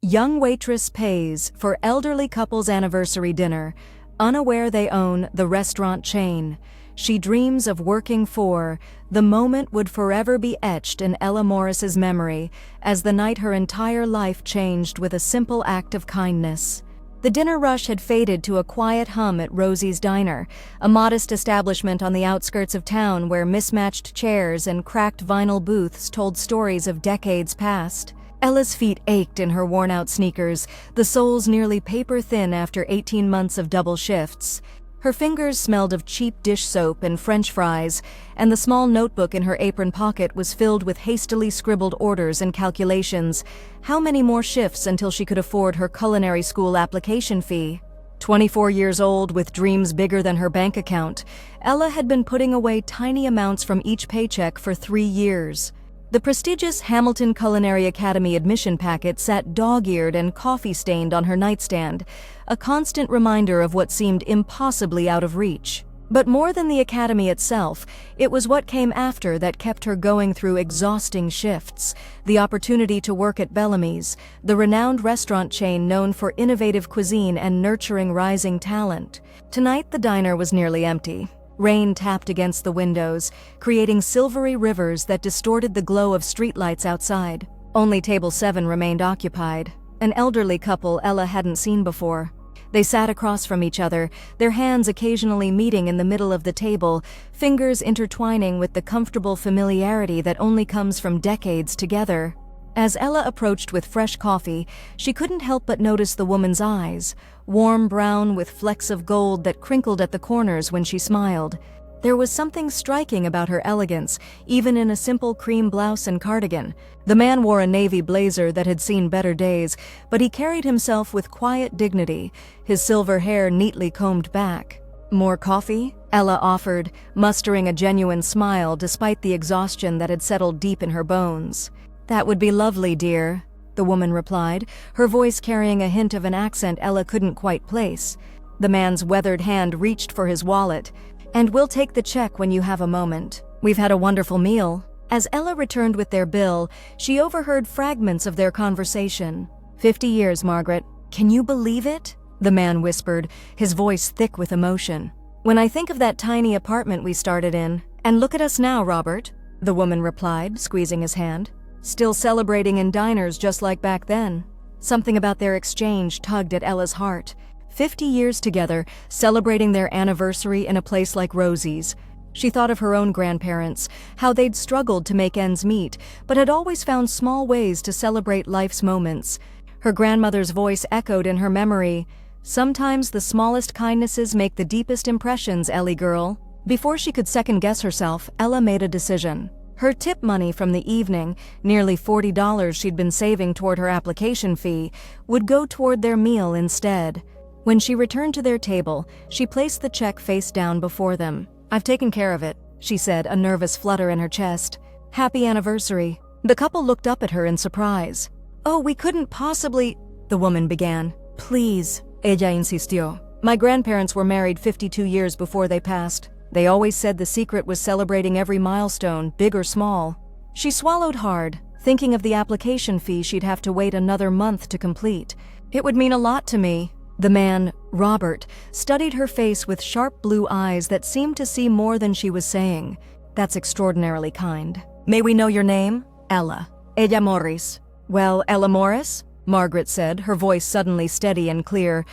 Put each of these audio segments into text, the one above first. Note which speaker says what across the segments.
Speaker 1: Young waitress pays for elderly couple's anniversary dinner, unaware they own the restaurant chain. She dreams of working for. The moment would forever be etched in Ella Morris's memory as the night her entire life changed with a simple act of kindness. The dinner rush had faded to a quiet hum at Rosie's Diner, a modest establishment on the outskirts of town where mismatched chairs and cracked vinyl booths told stories of decades past. Ella's feet ached in her worn-out sneakers, the soles nearly paper-thin after 18 months of double shifts. Her fingers smelled of cheap dish soap and French fries, and the small notebook in her apron pocket was filled with hastily scribbled orders and calculations. How many more shifts until she could afford her culinary school application fee? 24 years old, with dreams bigger than her bank account, Ella had been putting away tiny amounts from each paycheck for 3 years. The prestigious Hamilton Culinary Academy admission packet sat dog-eared and coffee-stained on her nightstand, a constant reminder of what seemed impossibly out of reach. But more than the academy itself, it was what came after that kept her going through exhausting shifts. The opportunity to work at Bellamy's, the renowned restaurant chain known for innovative cuisine and nurturing rising talent. Tonight the diner was nearly empty. Rain tapped against the windows, creating silvery rivers that distorted the glow of streetlights outside. Only table 7 remained occupied, an elderly couple Ella hadn't seen before. They sat across from each other, their hands occasionally meeting in the middle of the table, fingers intertwining with the comfortable familiarity that only comes from decades together. As Ella approached with fresh coffee, she couldn't help but notice the woman's eyes, warm brown with flecks of gold that crinkled at the corners when she smiled. There was something striking about her elegance, even in a simple cream blouse and cardigan. The man wore a navy blazer that had seen better days, but he carried himself with quiet dignity, his silver hair neatly combed back. "More coffee?" Ella offered, mustering a genuine smile despite the exhaustion that had settled deep in her bones. "That would be lovely, dear," the woman replied, her voice carrying a hint of an accent Ella couldn't quite place. The man's weathered hand reached for his wallet. "And we'll take the check when you have a moment. We've had a wonderful meal." As Ella returned with their bill, she overheard fragments of their conversation. 50 years, Margaret. Can you believe it?" the man whispered, his voice thick with emotion. "When I think of that tiny apartment we started in, and look at us now, Robert," the woman replied, squeezing his hand. "Still celebrating in diners just like back then." Something about their exchange tugged at Ella's heart. 50 years together, celebrating their anniversary in a place like Rosie's. She thought of her own grandparents, how they'd struggled to make ends meet, but had always found small ways to celebrate life's moments. Her grandmother's voice echoed in her memory. "Sometimes the smallest kindnesses make the deepest impressions, Ellie girl." Before she could second-guess herself, Ella made a decision. Her tip money from the evening, nearly $40 she'd been saving toward her application fee, would go toward their meal instead. When she returned to their table, she placed the check face down before them. "I've taken care of it," she said, a nervous flutter in her chest. "Happy anniversary." The couple looked up at her in surprise. "Oh, we couldn't possibly," the woman began. "Please," ella insistió. "My grandparents were married 52 years before they passed. They always said the secret was celebrating every milestone, big or small." She swallowed hard, thinking of the application fee she'd have to wait another month to complete. "It would mean a lot to me." The man, Robert, studied her face with sharp blue eyes that seemed to see more than she was saying. "That's extraordinarily kind. May we know your name?" "Ella. Ella Morris." "Well, Ella Morris?" Margaret said, her voice suddenly steady and clear.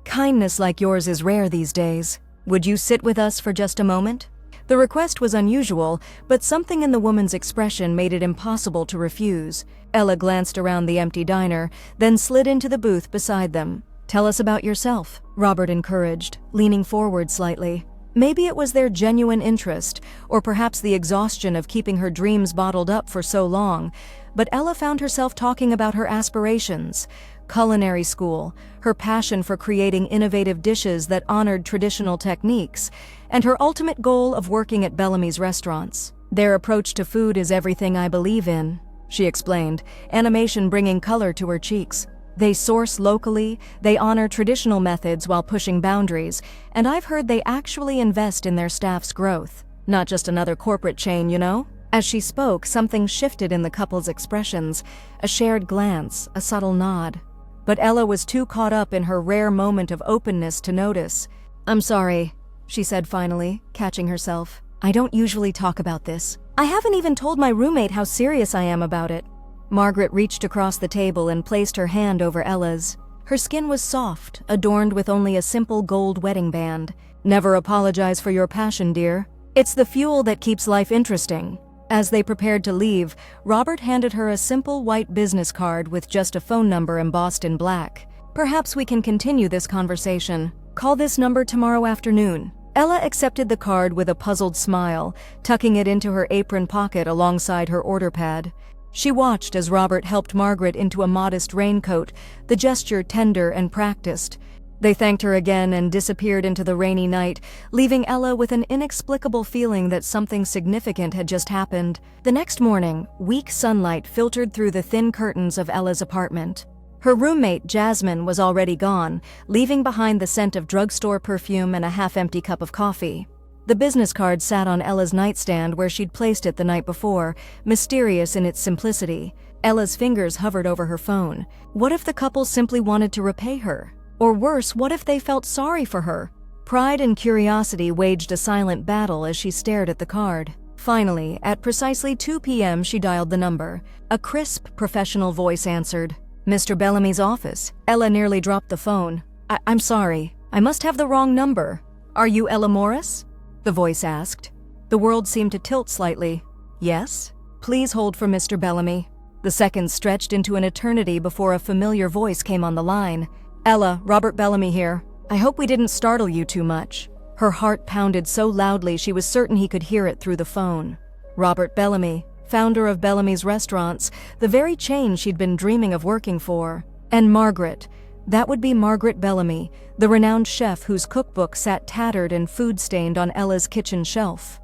Speaker 1: "Kindness like yours is rare these days. Would you sit with us for just a moment?" The request was unusual, but something in the woman's expression made it impossible to refuse. Ella glanced around the empty diner, then slid into the booth beside them. "Tell us about yourself," Robert encouraged, leaning forward slightly. Maybe it was their genuine interest, or perhaps the exhaustion of keeping her dreams bottled up for so long, but Ella found herself talking about her aspirations, culinary school, her passion for creating innovative dishes that honored traditional techniques, and her ultimate goal of working at Bellamy's restaurants. "Their approach to food is everything I believe in," she explained, animation bringing color to her cheeks. "They source locally, they honor traditional methods while pushing boundaries, and I've heard they actually invest in their staff's growth. Not just another corporate chain, you know?" As she spoke, something shifted in the couple's expressions, a shared glance, a subtle nod. But Ella was too caught up in her rare moment of openness to notice. "I'm sorry," she said finally, catching herself. "I don't usually talk about this. I haven't even told my roommate how serious I am about it." Margaret reached across the table and placed her hand over Ella's. Her skin was soft, adorned with only a simple gold wedding band. "Never apologize for your passion, dear. It's the fuel that keeps life interesting." As they prepared to leave, Robert handed her a simple white business card with just a phone number embossed in black. "Perhaps we can continue this conversation. Call this number tomorrow afternoon." Ella accepted the card with a puzzled smile, tucking it into her apron pocket alongside her order pad. She watched as Robert helped Margaret into a modest raincoat, the gesture tender and practiced. They thanked her again and disappeared into the rainy night, leaving Ella with an inexplicable feeling that something significant had just happened. The next morning, weak sunlight filtered through the thin curtains of Ella's apartment. Her roommate, Jasmine, was already gone, leaving behind the scent of drugstore perfume and a half-empty cup of coffee. The business card sat on Ella's nightstand where she'd placed it the night before, mysterious in its simplicity. Ella's fingers hovered over her phone. What if the couple simply wanted to repay her? Or worse, what if they felt sorry for her? Pride and curiosity waged a silent battle as she stared at the card. Finally, at precisely 2 p.m., she dialed the number. A crisp, professional voice answered. "Mr. Bellamy's office." Ella nearly dropped the phone. I'm sorry. I must have the wrong number. Are you Ella Morris?" the voice asked. The world seemed to tilt slightly. "Yes? Please hold for Mr. Bellamy." The seconds stretched into an eternity before a familiar voice came on the line. "Ella, Robert Bellamy here. I hope we didn't startle you too much." Her heart pounded so loudly she was certain he could hear it through the phone. Robert Bellamy, founder of Bellamy's Restaurants, the very chain she'd been dreaming of working for. And Margaret. That would be Margaret Bellamy, the renowned chef whose cookbook sat tattered and food-stained on Ella's kitchen shelf.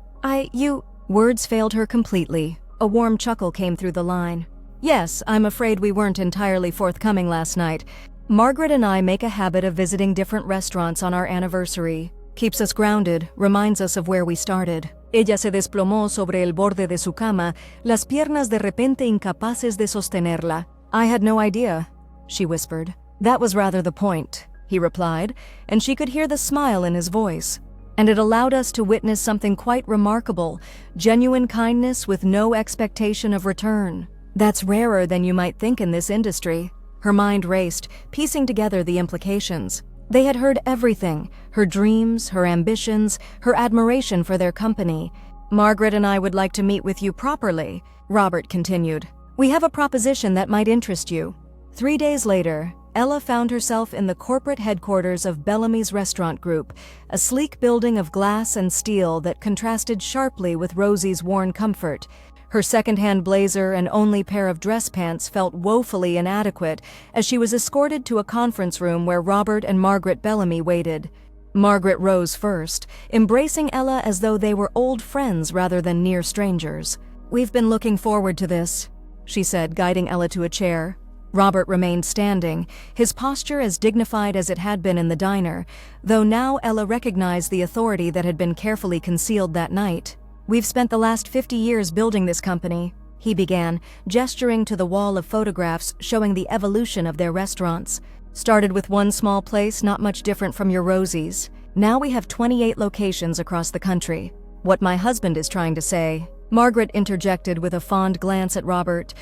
Speaker 1: Words failed her completely. A warm chuckle came through the line. "Yes, I'm afraid we weren't entirely forthcoming last night. Margaret and I make a habit of visiting different restaurants on our anniversary. Keeps us grounded, reminds us of where we started." Ella se desplomó sobre el borde de su cama, las piernas de repente incapaces de sostenerla. "I had no idea," she whispered. "That was rather the point," he replied, and she could hear the smile in his voice. "And it allowed us to witness something quite remarkable, genuine kindness with no expectation of return. That's rarer than you might think in this industry." Her mind raced, piecing together the implications. They had heard everything, her dreams, her ambitions, her admiration for their company. "Margaret and I would like to meet with you properly," Robert continued. "We have a proposition that might interest you." 3 days later, Ella found herself in the corporate headquarters of Bellamy's Restaurant Group, a sleek building of glass and steel that contrasted sharply with Rosie's worn comfort. Her second-hand blazer and only pair of dress pants felt woefully inadequate as she was escorted to a conference room where Robert and Margaret Bellamy waited. Margaret rose first, embracing Ella as though they were old friends rather than near strangers. "We've been looking forward to this," she said, guiding Ella to a chair. Robert remained standing, his posture as dignified as it had been in the diner, though now Ella recognized the authority that had been carefully concealed that night. "We've spent the last 50 years building this company," he began, gesturing to the wall of photographs showing the evolution of their restaurants. "Started with one small place not much different from your Rosie's. Now we have 28 locations across the country. What my husband is trying to say," Margaret interjected with a fond glance at Robert,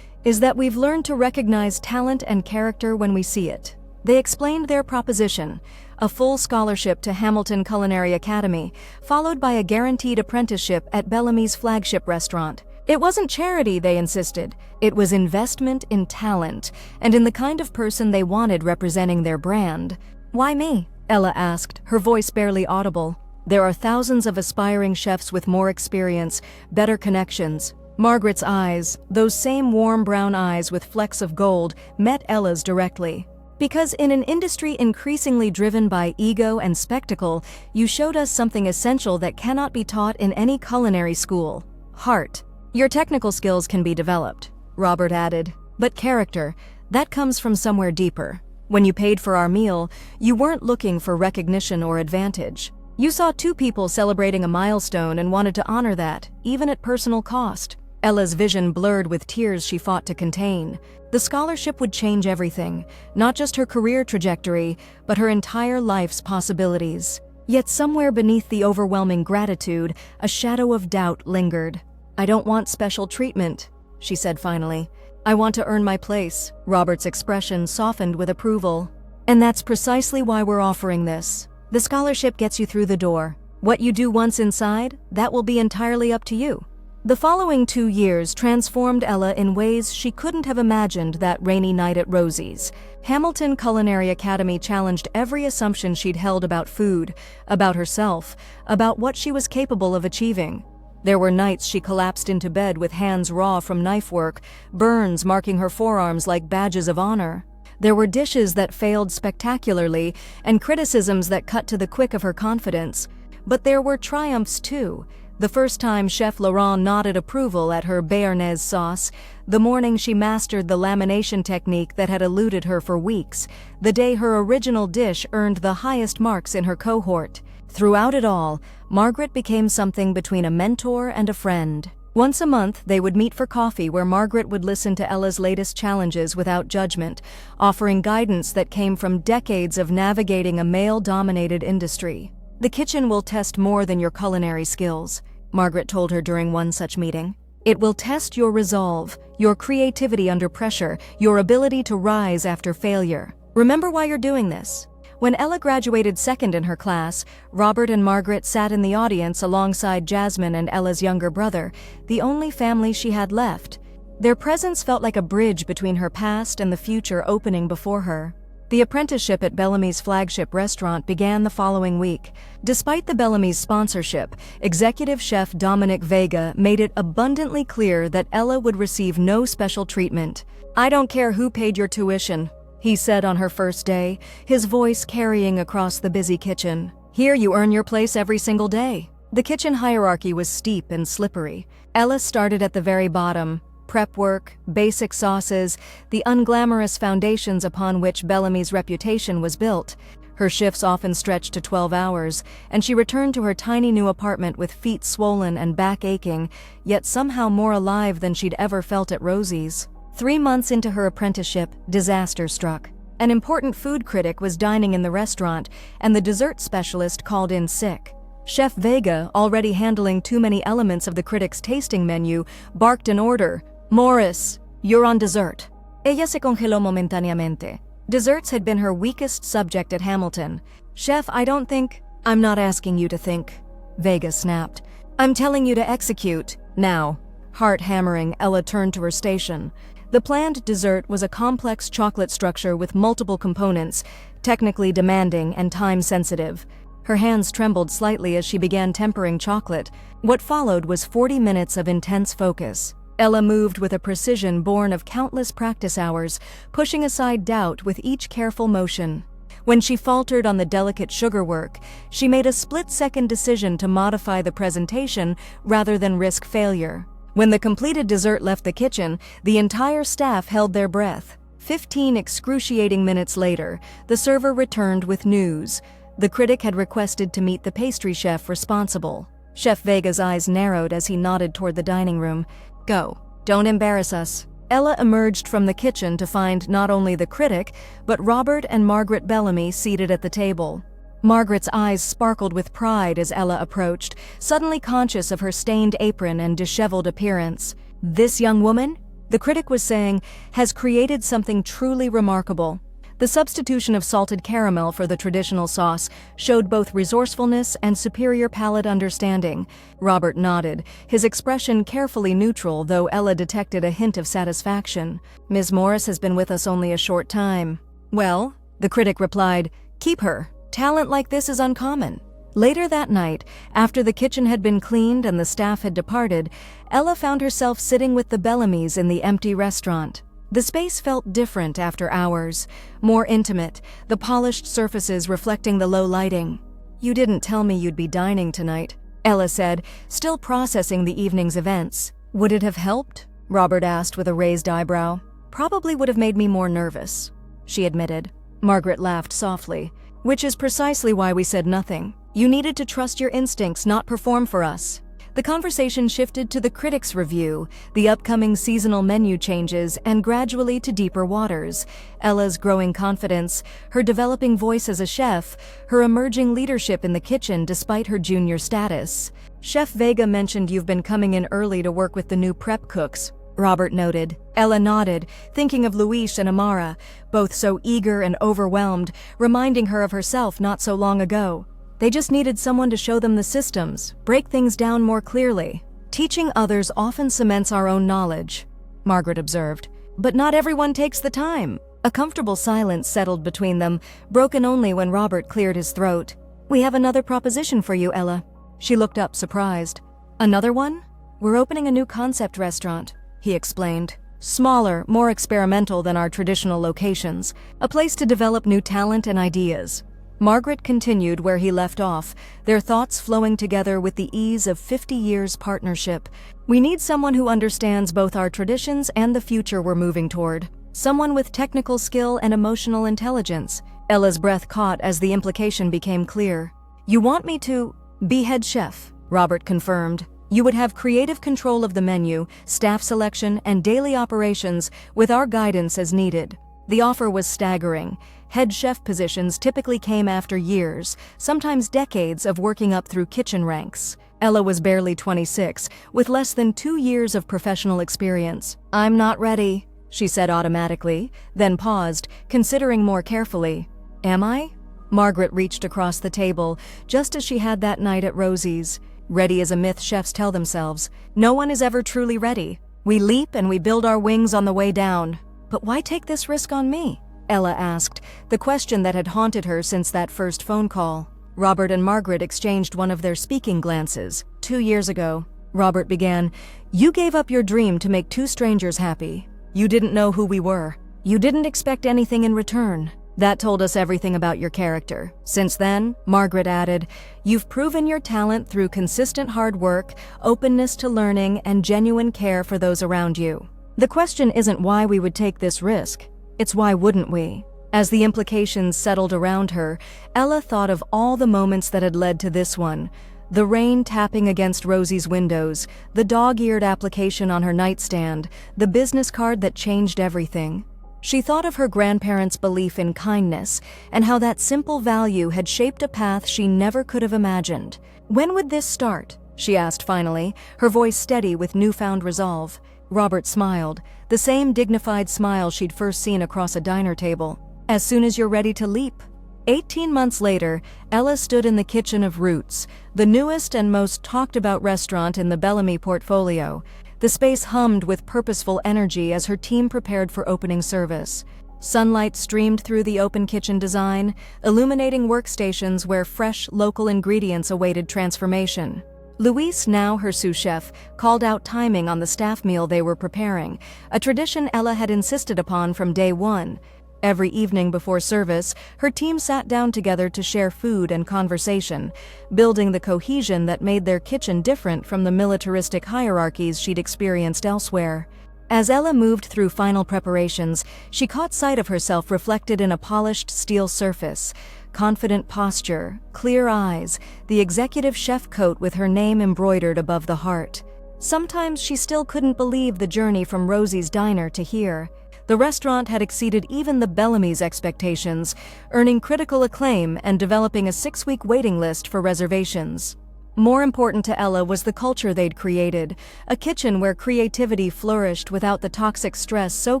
Speaker 1: "is that we've learned to recognize talent and character when we see it." They explained their proposition, a full scholarship to Hamilton Culinary Academy, followed by a guaranteed apprenticeship at Bellamy's flagship restaurant. It wasn't charity, they insisted. It was investment in talent, and in the kind of person they wanted representing their brand. "Why me?" Ella asked, her voice barely audible. "There are thousands of aspiring chefs with more experience, better connections." Margaret's eyes, those same warm brown eyes with flecks of gold, met Ella's directly. "Because in an industry increasingly driven by ego and spectacle, you showed us something essential that cannot be taught in any culinary school: heart. Your technical skills can be developed," Robert added, "but character, that comes from somewhere deeper. When you paid for our meal, you weren't looking for recognition or advantage. You saw two people celebrating a milestone and wanted to honor that, even at personal cost. Ella's vision blurred with tears she fought to contain. The scholarship would change everything, not just her career trajectory, but her entire life's possibilities. Yet somewhere beneath the overwhelming gratitude, a shadow of doubt lingered. "I don't want special treatment," she said finally. "I want to earn my place." Robert's expression softened with approval. "And that's precisely why we're offering this. The scholarship gets you through the door. What you do once inside, that will be entirely up to you." The following 2 years transformed Ella in ways she couldn't have imagined that rainy night at Rosie's. Hamilton Culinary Academy challenged every assumption she'd held about food, about herself, about what she was capable of achieving. There were nights she collapsed into bed with hands raw from knife work, burns marking her forearms like badges of honor. There were dishes that failed spectacularly and criticisms that cut to the quick of her confidence. But there were triumphs too. The first time Chef Laurent nodded approval at her béarnaise sauce, the morning she mastered the lamination technique that had eluded her for weeks, the day her original dish earned the highest marks in her cohort. Throughout it all, Margaret became something between a mentor and a friend. Once a month, they would meet for coffee where Margaret would listen to Ella's latest challenges without judgment, offering guidance that came from decades of navigating a male-dominated industry. "The kitchen will test more than your culinary skills," Margaret told her during one such meeting. "It will test your resolve, your creativity under pressure, your ability to rise after failure. Remember why you're doing this." When Ella graduated second in her class, Robert and Margaret sat in the audience alongside Jasmine and Ella's younger brother, the only family she had left. Their presence felt like a bridge between her past and the future opening before her. The apprenticeship at Bellamy's flagship restaurant began the following week. Despite the Bellamy's sponsorship, executive chef Dominic Vega made it abundantly clear that Ella would receive no special treatment. "I don't care who paid your tuition," he said on her first day, his voice carrying across the busy kitchen. "Here you earn your place every single day." The kitchen hierarchy was steep and slippery. Ella started at the very bottom. Prep work, basic sauces, the unglamorous foundations upon which Bellamy's reputation was built. Her shifts often stretched to 12 hours, and she returned to her tiny new apartment with feet swollen and back aching, yet somehow more alive than she'd ever felt at Rosie's. 3 months into her apprenticeship, disaster struck. An important food critic was dining in the restaurant, and the dessert specialist called in sick. Chef Vega, already handling too many elements of the critic's tasting menu, barked an order. "Morris, you're on dessert." Ella se congeló momentáneamente. Desserts had been her weakest subject at Hamilton. "Chef, I don't think—" "I'm not asking you to think," Vega snapped. "I'm telling you to execute, now." Heart hammering, Ella turned to her station. The planned dessert was a complex chocolate structure with multiple components, technically demanding and time-sensitive. Her hands trembled slightly as she began tempering chocolate. What followed was 40 minutes of intense focus. Ella moved with a precision born of countless practice hours, pushing aside doubt with each careful motion. When she faltered on the delicate sugar work, she made a split-second decision to modify the presentation rather than risk failure. When the completed dessert left the kitchen, the entire staff held their breath. 15 excruciating minutes later, the server returned with news. The critic had requested to meet the pastry chef responsible. Chef Vega's eyes narrowed as he nodded toward the dining room. "Go. Don't embarrass us." Ella emerged from the kitchen to find not only the critic, but Robert and Margaret Bellamy seated at the table. Margaret's eyes sparkled with pride as Ella approached, suddenly conscious of her stained apron and disheveled appearance. "This young woman," the critic was saying, "has created something truly remarkable." The substitution of salted caramel for the traditional sauce showed both resourcefulness and superior palate understanding. Robert nodded, his expression carefully neutral, though Ella detected a hint of satisfaction. "Ms. Morris has been with us only a short time." "Well," the critic replied, "keep her. Talent like this is uncommon." Later that night, after the kitchen had been cleaned and the staff had departed, Ella found herself sitting with the Bellamys in the empty restaurant. The space felt different after hours, more intimate, the polished surfaces reflecting the low lighting. "You didn't tell me you'd be dining tonight," Ella said, still processing the evening's events. "Would it have helped?" Robert asked with a raised eyebrow. "Probably would have made me more nervous," she admitted. Margaret laughed softly. "Which is precisely why we said nothing. You needed to trust your instincts, not perform for us. The conversation shifted to the critics' review, the upcoming seasonal menu changes, and gradually to deeper waters. Ella's growing confidence, her developing voice as a chef, her emerging leadership in the kitchen despite her junior status. Chef Vega mentioned you've been coming in early to work with the new prep cooks, Robert noted. Ella nodded, thinking of Luis and Amara, both so eager and overwhelmed, reminding her of herself not so long ago. They just needed someone to show them the systems, break things down more clearly. Teaching others often cements our own knowledge, Margaret observed. But not everyone takes the time. A comfortable silence settled between them, broken only when Robert cleared his throat. We have another proposition for you, Ella. She looked up, surprised. Another one? We're opening a new concept restaurant, he explained. Smaller, more experimental than our traditional locations. A place to develop new talent and ideas. Margaret continued where he left off, their thoughts flowing together with the ease of 50 years' partnership. We need someone who understands both our traditions and the future we're moving toward. Someone with technical skill and emotional intelligence. Ella's breath caught as the implication became clear. You want me to be head chef, Robert confirmed. You would have creative control of the menu, staff selection, and daily operations with our guidance as needed. The offer was staggering. Head chef positions typically came after years, sometimes decades of working up through kitchen ranks. Ella was barely 26, with less than 2 years of professional experience. I'm not ready, she said automatically, then paused, considering more carefully. Am I? Margaret reached across the table, just as she had that night at Rosie's. Ready as a myth chefs tell themselves. No one is ever truly ready. We leap and we build our wings on the way down. But why take this risk on me? Ella asked, the question that had haunted her since that first phone call. Robert and Margaret exchanged one of their speaking glances. 2 years ago, Robert began, you gave up your dream to make 2 strangers happy. You didn't know who we were. You didn't expect anything in return. That told us everything about your character. Since then, Margaret added, you've proven your talent through consistent hard work, openness to learning, and genuine care for those around you. The question isn't why we would take this risk. It's why wouldn't we? As the implications settled around her, Ella thought of all the moments that had led to this one. The rain tapping against Rosie's windows, the dog-eared application on her nightstand, the business card that changed everything. She thought of her grandparents' belief in kindness and how that simple value had shaped a path she never could have imagined. When would this start? She asked finally, her voice steady with newfound resolve. Robert smiled, the same dignified smile she'd first seen across a diner table. As soon as you're ready to leap. 18 months later, Ella stood in the kitchen of Roots, the newest and most talked-about restaurant in the Bellamy portfolio. The space hummed with purposeful energy as her team prepared for opening service. Sunlight streamed through the open kitchen design, illuminating workstations where fresh, local ingredients awaited transformation. Luis, now her sous chef, called out timing on the staff meal they were preparing, a tradition Ella had insisted upon from day one. Every evening before service, her team sat down together to share food and conversation, building the cohesion that made their kitchen different from the militaristic hierarchies she'd experienced elsewhere. As Ella moved through final preparations, she caught sight of herself reflected in a polished steel surface. Confident posture, clear eyes, the executive chef coat with her name embroidered above the heart. Sometimes she still couldn't believe the journey from Rosie's diner to here. The restaurant had exceeded even the Bellamy's expectations, earning critical acclaim and developing a 6-week waiting list for reservations. More important to Ella was the culture they'd created, a kitchen where creativity flourished without the toxic stress so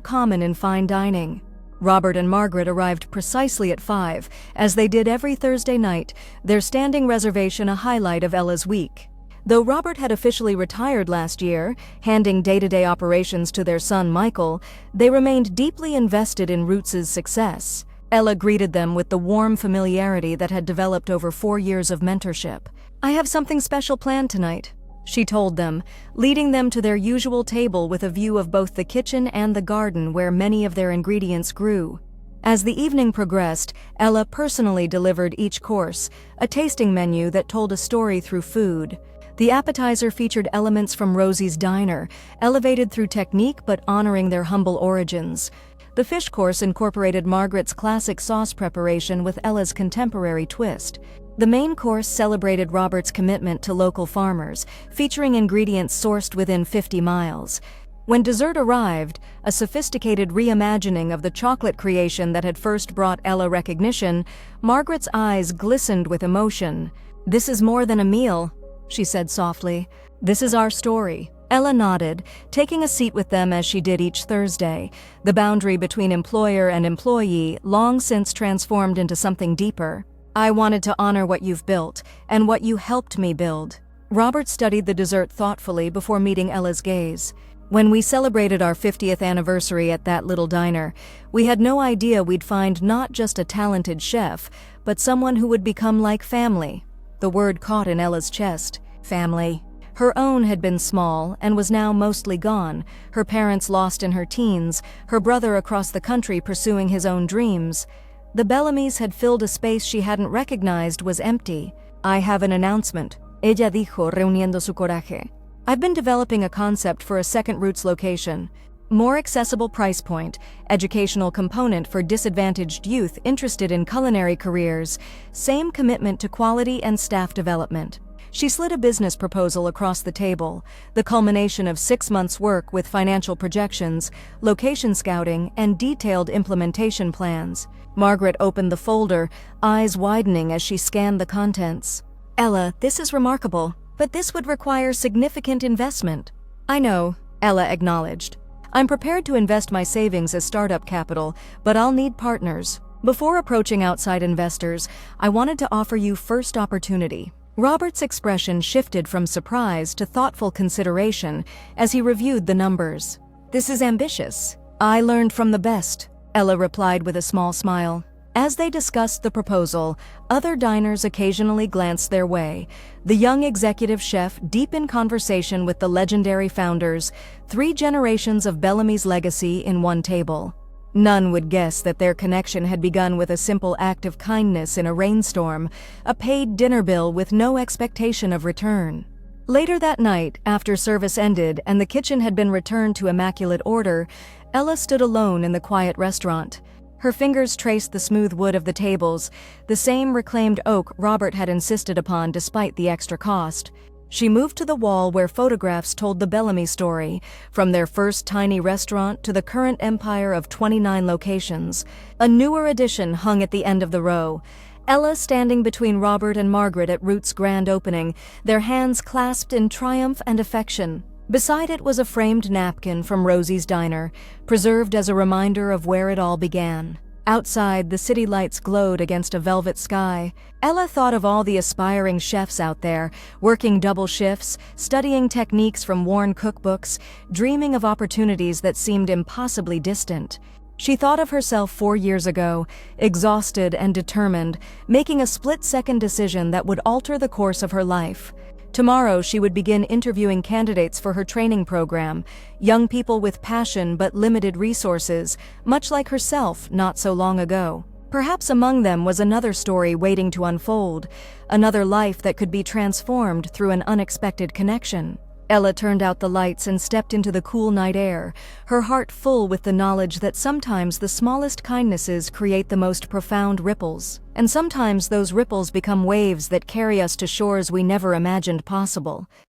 Speaker 1: common in fine dining. Robert and Margaret arrived precisely at 5, as they did every Thursday night, their standing reservation a highlight of Ella's week. Though Robert had officially retired last year, handing day-to-day operations to their son Michael, they remained deeply invested in Roots' success. Ella greeted them with the warm familiarity that had developed over 4 years of mentorship. I have something special planned tonight, she told them, leading them to their usual table with a view of both the kitchen and the garden where many of their ingredients grew. As the evening progressed, Ella personally delivered each course, a tasting menu that told a story through food. The appetizer featured elements from Rosie's diner, elevated through technique but honoring their humble origins. The fish course incorporated Margaret's classic sauce preparation with Ella's contemporary twist. The main course celebrated Robert's commitment to local farmers, featuring ingredients sourced within 50 miles. When dessert arrived, a sophisticated reimagining of the chocolate creation that had first brought Ella recognition, Margaret's eyes glistened with emotion. "This is more than a meal," she said softly. "This is our story." Ella nodded, taking a seat with them as she did each Thursday. The boundary between employer and employee long since transformed into something deeper. "I wanted to honor what you've built, and what you helped me build." Robert studied the dessert thoughtfully before meeting Ella's gaze. "When we celebrated our 50th anniversary at that little diner, we had no idea we'd find not just a talented chef, but someone who would become like family." The word caught in Ella's chest. Family. Her own had been small and was now mostly gone, her parents lost in her teens, her brother across the country pursuing his own dreams. The Bellamys had filled a space she hadn't recognized was empty. "I have an announcement," ella dijo, reuniendo su coraje. "I've been developing a concept for a second Roots location. More accessible price point, educational component for disadvantaged youth interested in culinary careers, same commitment to quality and staff development." She slid a business proposal across the table, the culmination of 6 months' work with financial projections, location scouting, and detailed implementation plans. Margaret opened the folder, eyes widening as she scanned the contents. "Ella, this is remarkable, but this would require significant investment." "I know," Ella acknowledged. "I'm prepared to invest my savings as startup capital, but I'll need partners. Before approaching outside investors, I wanted to offer you first opportunity." Robert's expression shifted from surprise to thoughtful consideration as he reviewed the numbers. "This is ambitious." "I learned from the best," Ella replied with a small smile. As they discussed the proposal, other diners occasionally glanced their way. The young executive chef deep in conversation with the legendary founders, 3 generations of Bellamy's legacy in one table. None would guess that their connection had begun with a simple act of kindness in a rainstorm, a paid dinner bill with no expectation of return. Later that night, after service ended and the kitchen had been returned to immaculate order, Ella stood alone in the quiet restaurant. Her fingers traced the smooth wood of the tables, the same reclaimed oak Robert had insisted upon despite the extra cost. She moved to the wall where photographs told the Bellamy story, from their first tiny restaurant to the current empire of 29 locations. A newer edition hung at the end of the row. Ella standing between Robert and Margaret at Root's grand opening, their hands clasped in triumph and affection. Beside it was a framed napkin from Rosie's Diner, preserved as a reminder of where it all began. Outside, the city lights glowed against a velvet sky. Ella thought of all the aspiring chefs out there, working double shifts, studying techniques from worn cookbooks, dreaming of opportunities that seemed impossibly distant. She thought of herself 4 years ago, exhausted and determined, making a split-second decision that would alter the course of her life. Tomorrow she would begin interviewing candidates for her training program, young people with passion but limited resources, much like herself not so long ago. Perhaps among them was another story waiting to unfold, another life that could be transformed through an unexpected connection. Ella turned out the lights and stepped into the cool night air, her heart full with the knowledge that sometimes the smallest kindnesses create the most profound ripples, and sometimes those ripples become waves that carry us to shores we never imagined possible.